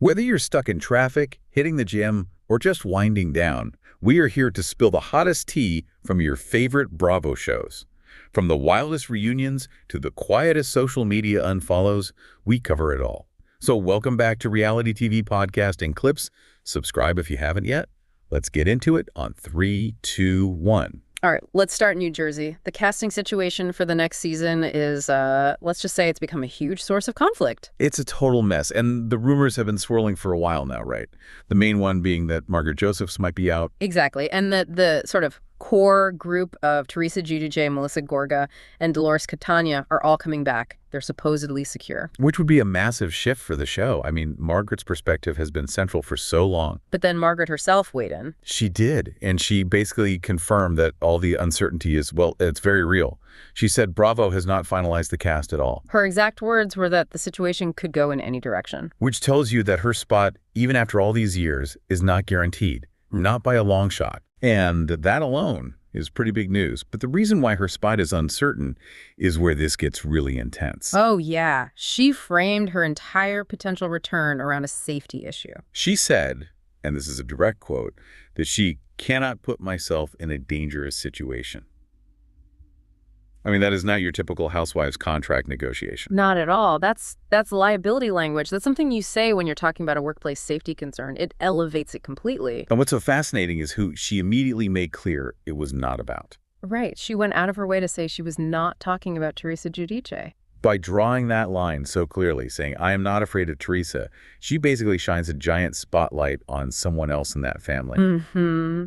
Whether you're stuck in traffic, hitting the gym, or just winding down, we are here to spill the hottest tea from your favorite Bravo shows. From the wildest reunions to the quietest social media unfollows, we cover it all. So welcome back to Reality TV Podcast and Clips. Subscribe if you haven't yet. Let's get into it on 3, 2, 1. All right, let's start New Jersey. The casting situation for the next season is, let's just say it's become a huge source of conflict. It's a total mess, and the rumors have been swirling for a while now, right? The main one being that Margaret Josephs might be out. Exactly, and the sort of core group of Teresa Giudice, Melissa Gorga, and Dolores Catania are all coming back. They're supposedly secure. Which would be a massive shift for the show. I mean, Margaret's perspective has been central for so long. But then Margaret herself weighed in. She did, and she basically confirmed that all the uncertainty is, well, it's very real. She said Bravo has not finalized the cast at all. Her exact words were that the situation could go in any direction. Which tells you that her spot, even after all these years, is not guaranteed. Not by a long shot. And that alone is pretty big news. But the reason why her spot is uncertain is where this gets really intense. Oh, yeah. She framed her entire potential return around a safety issue. She said, and this is a direct quote, that she cannot put myself in a dangerous situation. I mean, that is not your typical housewives contract negotiation. Not at all. That's liability language. That's something you say when you're talking about a workplace safety concern. It elevates it completely. And what's so fascinating is who she immediately made clear it was not about. Right. She went out of her way to say she was not talking about Teresa Giudice. By drawing that line so clearly, saying, I am not afraid of Teresa, she basically shines a giant spotlight on someone else in that family. Mm-hmm.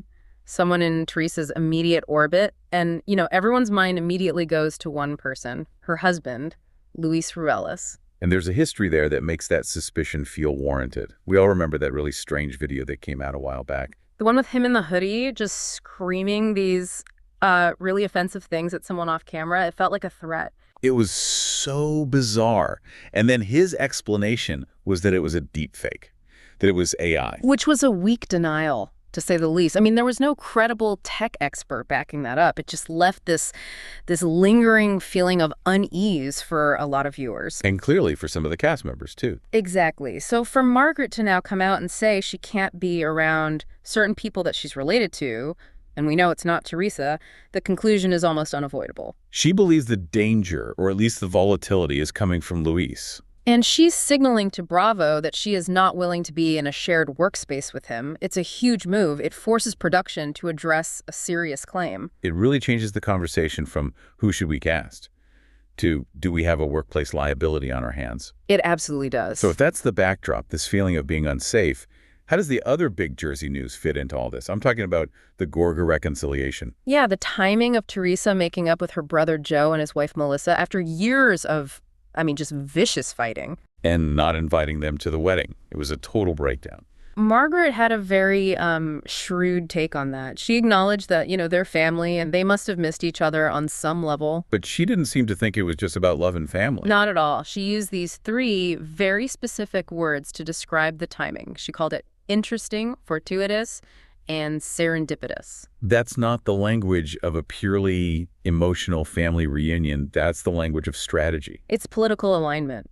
Someone in Teresa's immediate orbit. And, everyone's mind immediately goes to one person, her husband, Luis Ruelas. And there's a history there that makes that suspicion feel warranted. We all remember that really strange video that came out a while back. The one with him in the hoodie just screaming these really offensive things at someone off camera. It felt like a threat. It was so bizarre. And then his explanation was that it was a deep fake, that it was AI. Which was a weak denial, to say the least. I mean, there was no credible tech expert backing that up. It just left this lingering feeling of unease for a lot of viewers. And clearly for some of the cast members, too. Exactly. So for Margaret to now come out and say she can't be around certain people that she's related to, and we know it's not Teresa, the conclusion is almost unavoidable. She believes the danger, or at least the volatility, is coming from Luis. And she's signaling to Bravo that she is not willing to be in a shared workspace with him. It's a huge move. It forces production to address a serious claim. It really changes the conversation from who should we cast to do we have a workplace liability on our hands? It absolutely does. So if that's the backdrop, this feeling of being unsafe, how does the other big Jersey news fit into all this? I'm talking about the Gorga reconciliation. Yeah, the timing of Teresa making up with her brother Joe and his wife Melissa after years of just vicious fighting. And not inviting them to the wedding. It was a total breakdown. Margaret had a very shrewd take on that. She acknowledged that, they're family and they must have missed each other on some level. But she didn't seem to think it was just about love and family. Not at all. She used these 3 very specific words to describe the timing. She called it interesting, fortuitous, and serendipitous. That's not the language of a purely emotional family reunion. That's the language of strategy. It's political alignment.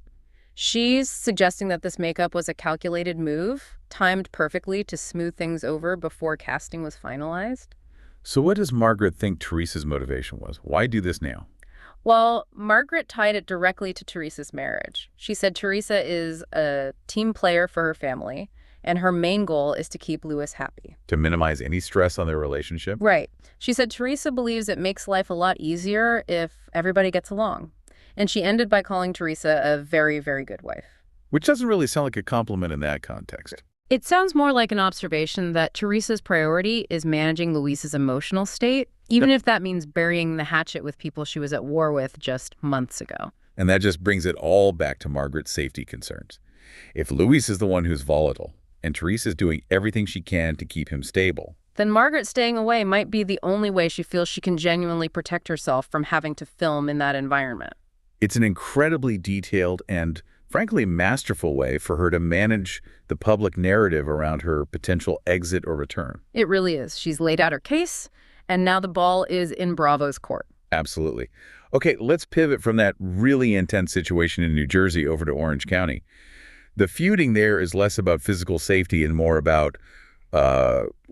She's suggesting that this makeup was a calculated move, timed perfectly to smooth things over before casting was finalized. So what does Margaret think Teresa's motivation was? Why do this now? Well, Margaret tied it directly to Teresa's marriage. She said Teresa is a team player for her family, and her main goal is to keep Luis happy. To minimize any stress on their relationship? Right. She said Teresa believes it makes life a lot easier if everybody gets along. And she ended by calling Teresa a very, very good wife. Which doesn't really sound like a compliment in that context. It sounds more like an observation that Teresa's priority is managing Luis's emotional state, even if that means burying the hatchet with people she was at war with just months ago. And that just brings it all back to Margaret's safety concerns. If Luis is the one who's volatile, and Teresa's doing everything she can to keep him stable, then Margaret staying away might be the only way she feels she can genuinely protect herself from having to film in that environment. It's an incredibly detailed and, frankly, masterful way for her to manage the public narrative around her potential exit or return. It really is. She's laid out her case, and now the ball is in Bravo's court. Absolutely. Okay, let's pivot from that really intense situation in New Jersey over to Orange County. The feuding there is less about physical safety and more about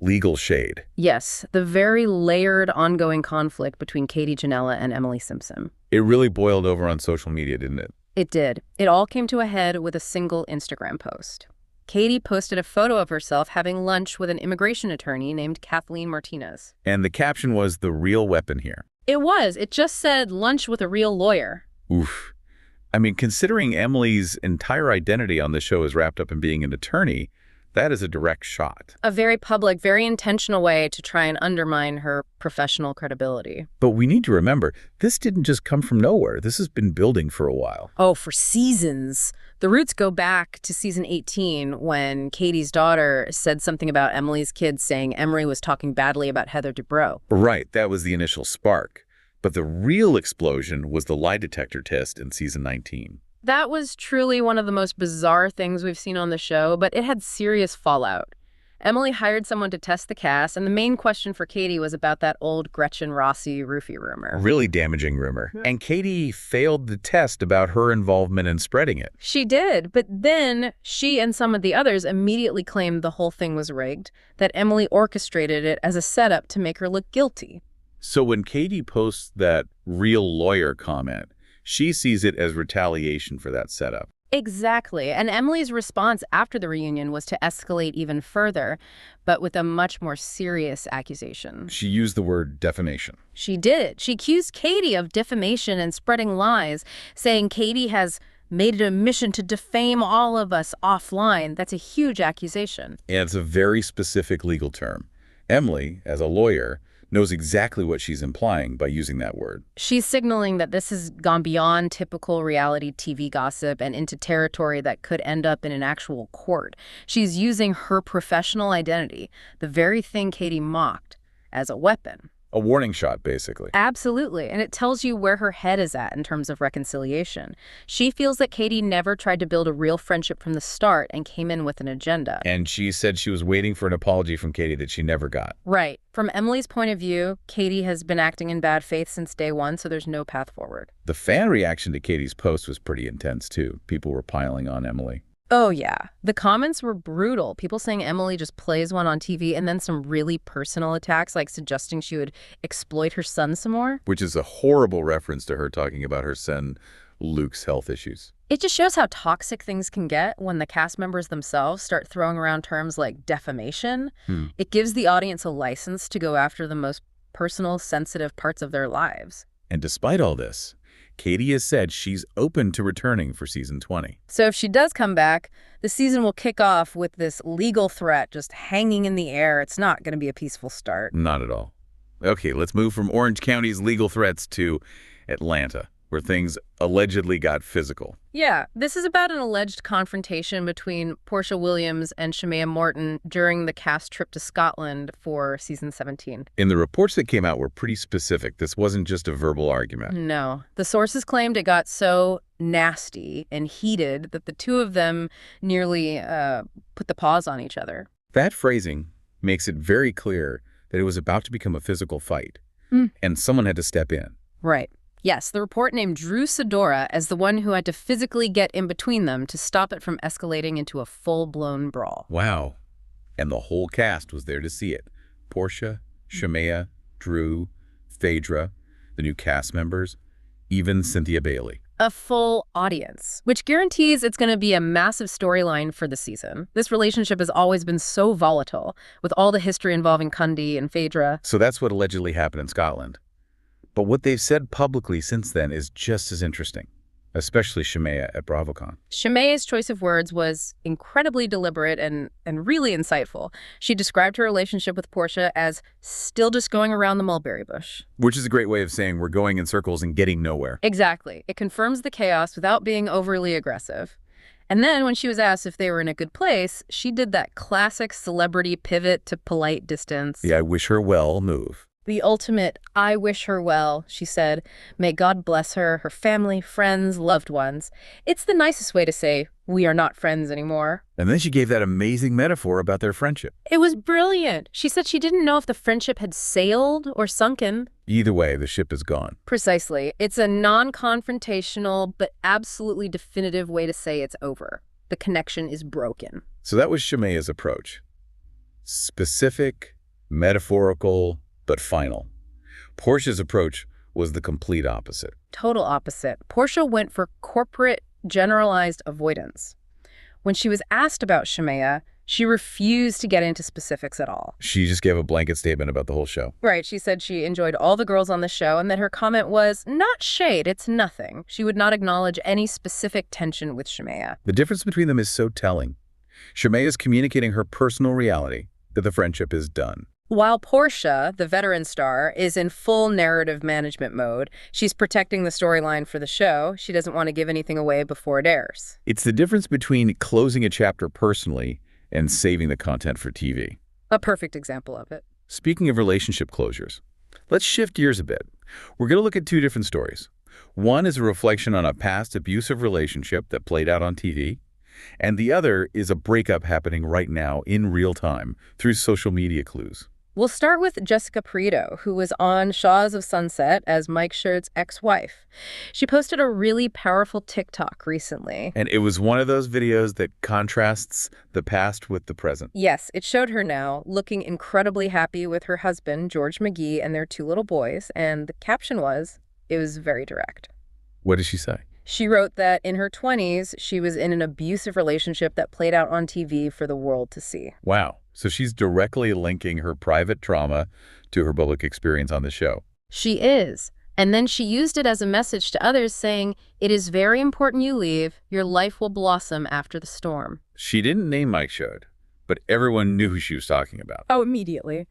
legal shade. Yes, the very layered ongoing conflict between Katie Janela and Emily Simpson. It really boiled over on social media, didn't it? It did. It all came to a head with a single Instagram post. Katie posted a photo of herself having lunch with an immigration attorney named Kathleen Martinez. And the caption was "the real weapon here." It was. It just said lunch with a real lawyer. Oof. I mean, considering Emily's entire identity on the show is wrapped up in being an attorney, that is a direct shot. A very public, very intentional way to try and undermine her professional credibility. But we need to remember, this didn't just come from nowhere. This has been building for a while. Oh, for seasons. The roots go back to season 18 when Katie's daughter said something about Emily's kids saying Emery was talking badly about Heather Dubrow. Right, that was the initial spark. But the real explosion was the lie detector test in season 19. That was truly one of the most bizarre things we've seen on the show, but it had serious fallout. Emily hired someone to test the cast, and the main question for Katie was about that old Gretchen Rossi roofie rumor. Really damaging rumor. And Katie failed the test about her involvement in spreading it. She did, but then she and some of the others immediately claimed the whole thing was rigged, that Emily orchestrated it as a setup to make her look guilty. So when Katie posts that real lawyer comment, she sees it as retaliation for that setup. Exactly. And Emily's response after the reunion was to escalate even further, but with a much more serious accusation. She used the word defamation. She did. She accused Katie of defamation and spreading lies, saying Katie has made it a mission to defame all of us offline. That's a huge accusation. And it's a very specific legal term. Emily, as a lawyer, knows exactly what she's implying by using that word. She's signaling that this has gone beyond typical reality TV gossip and into territory that could end up in an actual court. She's using her professional identity, the very thing Katie mocked, as a weapon. A warning shot, basically. Absolutely, and it tells you where her head is at in terms of reconciliation. She feels that Katie never tried to build a real friendship from the start and came in with an agenda. And she said she was waiting for an apology from Katie that she never got. Right. From Emily's point of view, Katie has been acting in bad faith since day one, so there's no path forward. The fan reaction to Katie's post was pretty intense, too. People were piling on Emily. Oh, yeah. The comments were brutal. People saying Emily just plays one on TV, and then some really personal attacks, like suggesting she would exploit her son some more. Which is a horrible reference to her talking about her son Luke's health issues. It just shows how toxic things can get when the cast members themselves start throwing around terms like defamation. It gives the audience a license to go after the most personal, sensitive parts of their lives. And despite all this, Katie has said she's open to returning for season 20. So if she does come back, the season will kick off with this legal threat just hanging in the air. It's not going to be a peaceful start. Not at all. Okay, let's move from Orange County's legal threats to Atlanta, where things allegedly got physical. Yeah, this is about an alleged confrontation between Portia Williams and Shemaya Morton during the cast trip to Scotland for season 17. And the reports that came out were pretty specific. This wasn't just a verbal argument. No. The sources claimed it got so nasty and heated that the two of them nearly put the paws on each other. That phrasing makes it very clear that it was about to become a physical fight, and someone had to step in. Right. Yes, the report named Drew Sidora as the one who had to physically get in between them to stop it from escalating into a full-blown brawl. Wow. And the whole cast was there to see it. Portia, Shemaya, Drew, Phaedra, the new cast members, even Cynthia Bailey. A full audience, which guarantees it's going to be a massive storyline for the season. This relationship has always been so volatile, with all the history involving Cundy and Phaedra. So that's what allegedly happened in Scotland. But what they've said publicly since then is just as interesting, especially Shemaya at BravoCon. Shemaya's choice of words was incredibly deliberate and really insightful. She described her relationship with Portia as still just going around the mulberry bush. Which is a great way of saying we're going in circles and getting nowhere. Exactly. It confirms the chaos without being overly aggressive. And then when she was asked if they were in a good place, she did that classic celebrity pivot to polite distance. The I wish her well move. The ultimate, I wish her well, she said. May God bless her, her family, friends, loved ones. It's the nicest way to say, we are not friends anymore. And then she gave that amazing metaphor about their friendship. It was brilliant. She said she didn't know if the friendship had sailed or sunken. Either way, the ship is gone. Precisely. It's a non-confrontational but absolutely definitive way to say it's over. The connection is broken. So that was Shemaya's approach. Specific, metaphorical, but final. Portia's approach was the complete opposite. Total opposite. Portia went for corporate, generalized avoidance. When she was asked about Shemaya, she refused to get into specifics at all. She just gave a blanket statement about the whole show. Right. She said she enjoyed all the girls on the show and that her comment was, not shade, it's nothing. She would not acknowledge any specific tension with Shemaya. The difference between them is so telling. Shemaya is communicating her personal reality, that the friendship is done. While Portia, the veteran star, is in full narrative management mode, she's protecting the storyline for the show. She doesn't want to give anything away before it airs. It's the difference between closing a chapter personally and saving the content for TV. A perfect example of it. Speaking of relationship closures, let's shift gears a bit. We're going to look at two different stories. One is a reflection on a past abusive relationship that played out on TV, and the other is a breakup happening right now in real time through social media clues. We'll start with Jessica Prieto, who was on Shaws of Sunset as Mike Schertz's ex-wife. She posted a really powerful TikTok recently. And it was one of those videos that contrasts the past with the present. Yes, it showed her now looking incredibly happy with her husband, George McGee, and their 2 little boys, and the caption was, it was very direct. What did she say? She wrote that in her 20s, she was in an abusive relationship that played out on TV for the world to see. Wow. So she's directly linking her private trauma to her public experience on the show. She is. And then she used it as a message to others saying, it is very important you leave. Your life will blossom after the storm. She didn't name Mike Schertz, but everyone knew who she was talking about. Oh, immediately.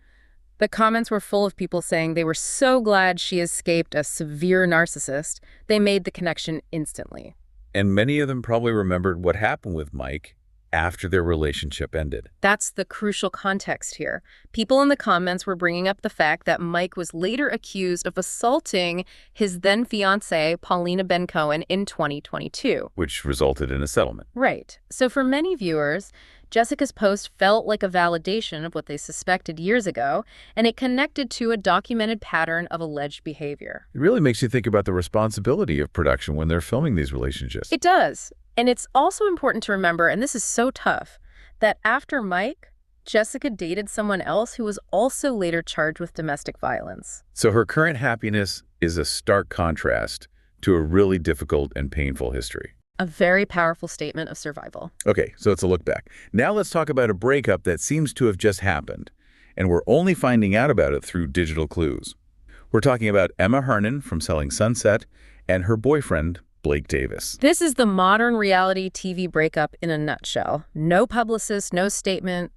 The comments were full of people saying they were so glad she escaped a severe narcissist. They made the connection instantly. And many of them probably remembered what happened with Mike after their relationship ended. That's the crucial context here. People in the comments were bringing up the fact that Mike was later accused of assaulting his then-fiancée, Paulina Ben Cohen, in 2022. Which resulted in a settlement. Right. So for many viewers, Jessica's post felt like a validation of what they suspected years ago, and it connected to a documented pattern of alleged behavior. It really makes you think about the responsibility of production when they're filming these relationships. It does. And it's also important to remember, and this is so tough, that after Mike, Jessica dated someone else who was also later charged with domestic violence. So her current happiness is a stark contrast to a really difficult and painful history. A very powerful statement of survival. Okay, so it's a look back. Now let's talk about a breakup that seems to have just happened, and we're only finding out about it through digital clues. We're talking about Emma Hernan from Selling Sunset and her boyfriend, Blake Davis. This is the modern reality TV breakup in a nutshell. No publicist, no statement,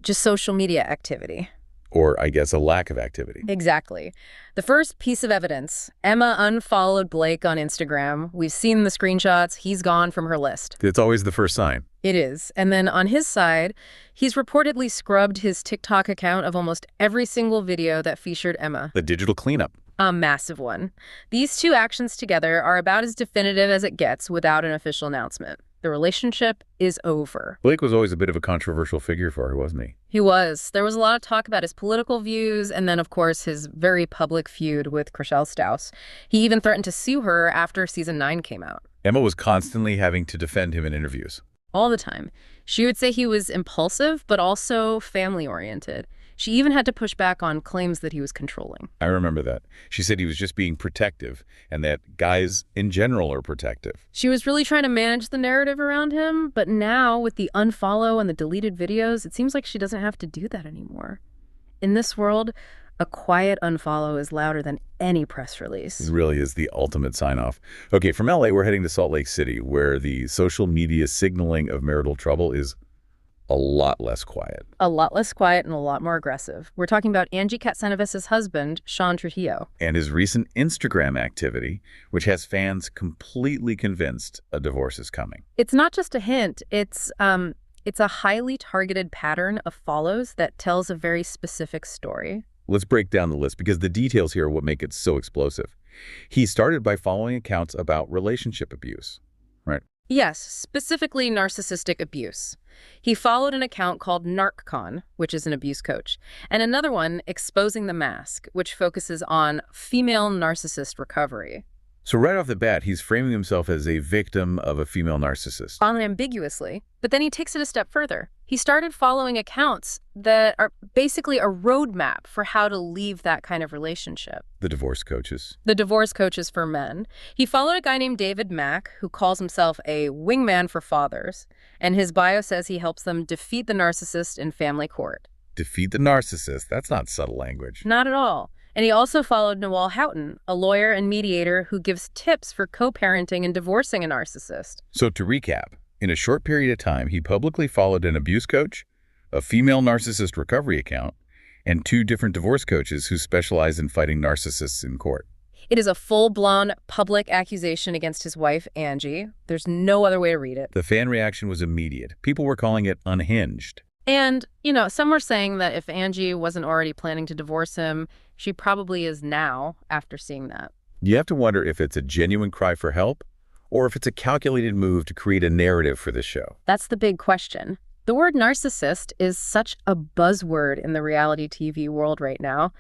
just social media activity. Or, I guess, a lack of activity. Exactly. The first piece of evidence, Emma unfollowed Blake on Instagram. We've seen the screenshots. He's gone from her list. It's always the first sign. It is. And then on his side, he's reportedly scrubbed his TikTok account of almost every single video that featured Emma. The digital cleanup. A massive one. These two actions together are about as definitive as it gets without an official announcement. The relationship is over. Blake was always a bit of a controversial figure for her, wasn't he? He was. There was a lot of talk about his political views and then, of course, his very public feud with Chriselle Staus. He even threatened to sue her after season 9 came out. Emma was constantly having to defend him in interviews. All the time. She would say he was impulsive, but also family-oriented. She even had to push back on claims that he was controlling. I remember that. She said he was just being protective and that guys in general are protective. She was really trying to manage the narrative around him, but now with the unfollow and the deleted videos, it seems like she doesn't have to do that anymore. In this world, a quiet unfollow is louder than any press release. It really is the ultimate sign-off. Okay, from LA, we're heading to Salt Lake City, where the social media signaling of marital trouble is a lot less quiet. A lot less quiet and a lot more aggressive. We're talking about Angie Katsanovas' husband, Sean Trujillo. And his recent Instagram activity, which has fans completely convinced a divorce is coming. It's not just a hint. It's a highly targeted pattern of follows that tells a very specific story. Let's break down the list because the details here are what make it so explosive. He started by following accounts about relationship abuse, right? Yes, specifically narcissistic abuse. He followed an account called NarcCon, which is an abuse coach, and another one, Exposing the Mask, which focuses on female narcissist recovery. So right off the bat, he's framing himself as a victim of a female narcissist. Unambiguously. But then he takes it a step further. He started following accounts that are basically a roadmap for how to leave that kind of relationship. The divorce coaches. The divorce coaches for men. He followed a guy named David Mack, who calls himself a wingman for fathers, and his bio says he helps them defeat the narcissist in family court. Defeat the narcissist. That's not subtle language. Not at all. And he also followed Noel Houghton, a lawyer and mediator who gives tips for co-parenting and divorcing a narcissist. So to recap, in a short period of time, he publicly followed an abuse coach, a female narcissist recovery account, and 2 different divorce coaches who specialize in fighting narcissists in court. It is a full-blown public accusation against his wife, Angie. There's no other way to read it. The fan reaction was immediate. People were calling it unhinged. And, some were saying that if Angie wasn't already planning to divorce him, she probably is now after seeing that. You have to wonder if it's a genuine cry for help or if it's a calculated move to create a narrative for this show. That's the big question. The word narcissist is such a buzzword in the reality TV world right now.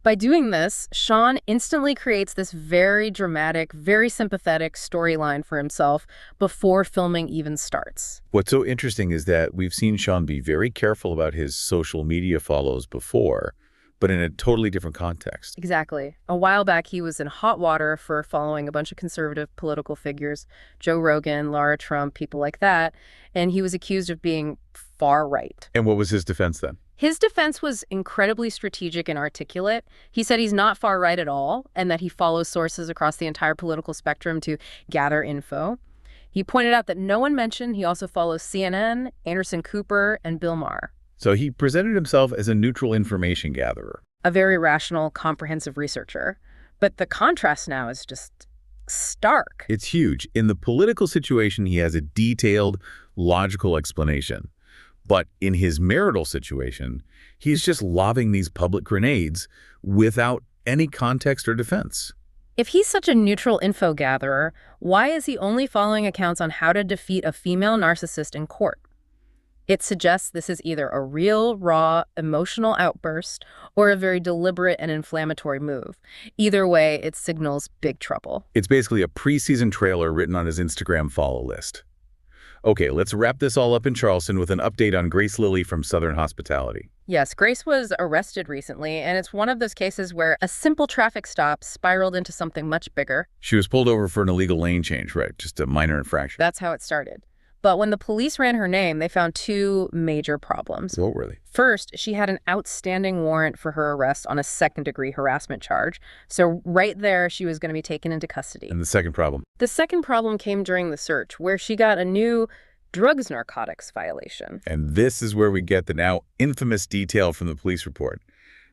By doing this, Sean instantly creates this very dramatic, very sympathetic storyline for himself before filming even starts. What's so interesting is that we've seen Sean be very careful about his social media follows before, but in a totally different context. Exactly. A while back, he was in hot water for following a bunch of conservative political figures, Joe Rogan, Lara Trump, people like that, and he was accused of being far right. And what was his defense then? His defense was incredibly strategic and articulate. He said he's not far right at all and that he follows sources across the entire political spectrum to gather info. He pointed out that no one mentioned he also follows CNN, Anderson Cooper, and Bill Maher. So he presented himself as a neutral information gatherer. A very rational, comprehensive researcher. But the contrast now is just stark. It's huge. In the political situation, he has a detailed, logical explanation. But in his marital situation, he's just lobbing these public grenades without any context or defense. If he's such a neutral info gatherer, why is he only following accounts on how to defeat a female narcissist in court? It suggests this is either a real, raw, emotional outburst or a very deliberate and inflammatory move. Either way, it signals big trouble. It's basically a preseason trailer written on his Instagram follow list. Okay, let's wrap this all up in Charleston with an update on Grace Lilly from Southern Hospitality. Yes, Grace was arrested recently, and it's one of those cases where a simple traffic stop spiraled into something much bigger. She was pulled over for an illegal lane change, right? Just a minor infraction. That's how it started. But when the police ran her name, they found 2 major problems. What were they? First, she had an outstanding warrant for her arrest on a second-degree harassment charge. So right there, she was going to be taken into custody. And the second problem? The second problem came during the search, where she got a new drugs narcotics violation. And this is where we get the now infamous detail from the police report.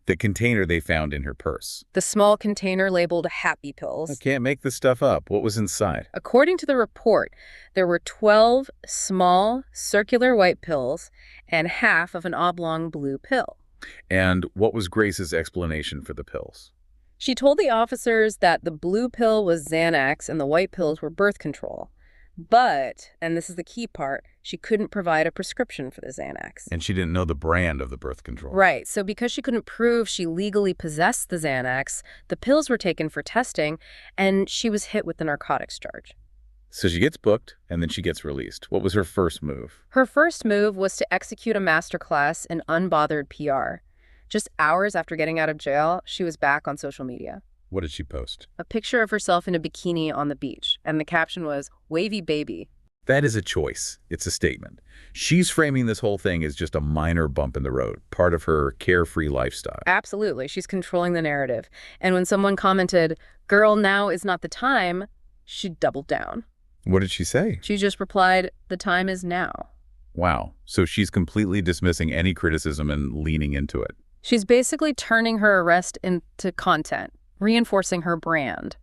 The container they found in her purse. The small container labeled Happy Pills. I can't make this stuff up. What was inside? According to the report, there were 12 small, circular white pills and half of an oblong blue pill. And what was Grace's explanation for the pills? She told the officers that the blue pill was Xanax and the white pills were birth control. But, and this is the key part, she couldn't provide a prescription for the Xanax. And she didn't know the brand of the birth control. Right. So because she couldn't prove she legally possessed the Xanax, the pills were taken for testing, and she was hit with the narcotics charge. So she gets booked, and then she gets released. What was her first move? Her first move was to execute a masterclass in unbothered PR. Just hours after getting out of jail, she was back on social media. What did she post? A picture of herself in a bikini on the beach, and the caption was, "Wavy baby." That is a choice. It's a statement. She's framing this whole thing as just a minor bump in the road, part of her carefree lifestyle. Absolutely. She's controlling the narrative. And when someone commented, "Girl, now is not the time," she doubled down. What did she say? She just replied, "The time is now." Wow. So she's completely dismissing any criticism and leaning into it. She's basically turning her arrest into content, reinforcing her brand.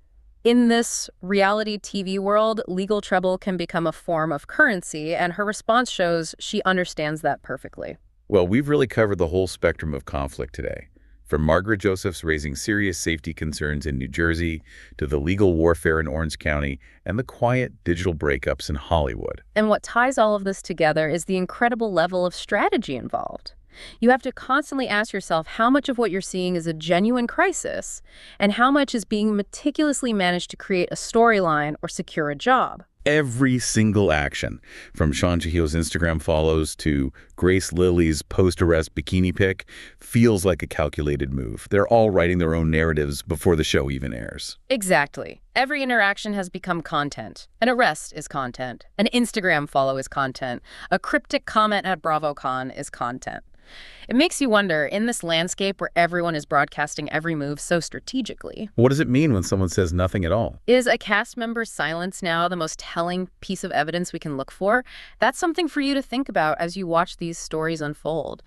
In this reality TV world, legal trouble can become a form of currency, and her response shows she understands that perfectly. Well, we've really covered the whole spectrum of conflict today. From Margaret Josephs raising serious safety concerns in New Jersey to the legal warfare in Orange County and the quiet digital breakups in Hollywood. And what ties all of this together is the incredible level of strategy involved. You have to constantly ask yourself how much of what you're seeing is a genuine crisis and how much is being meticulously managed to create a storyline or secure a job. Every single action, from Sean Chihio's Instagram follows to Grace Lilly's post-arrest bikini pic, feels like a calculated move. They're all writing their own narratives before the show even airs. Exactly. Every interaction has become content. An arrest is content. An Instagram follow is content. A cryptic comment at BravoCon is content. It makes you wonder, in this landscape where everyone is broadcasting every move so strategically, What does it mean when someone says nothing at all? is a cast member's silence now the most telling piece of evidence we can look for? That's something for you to think about as you watch these stories unfold.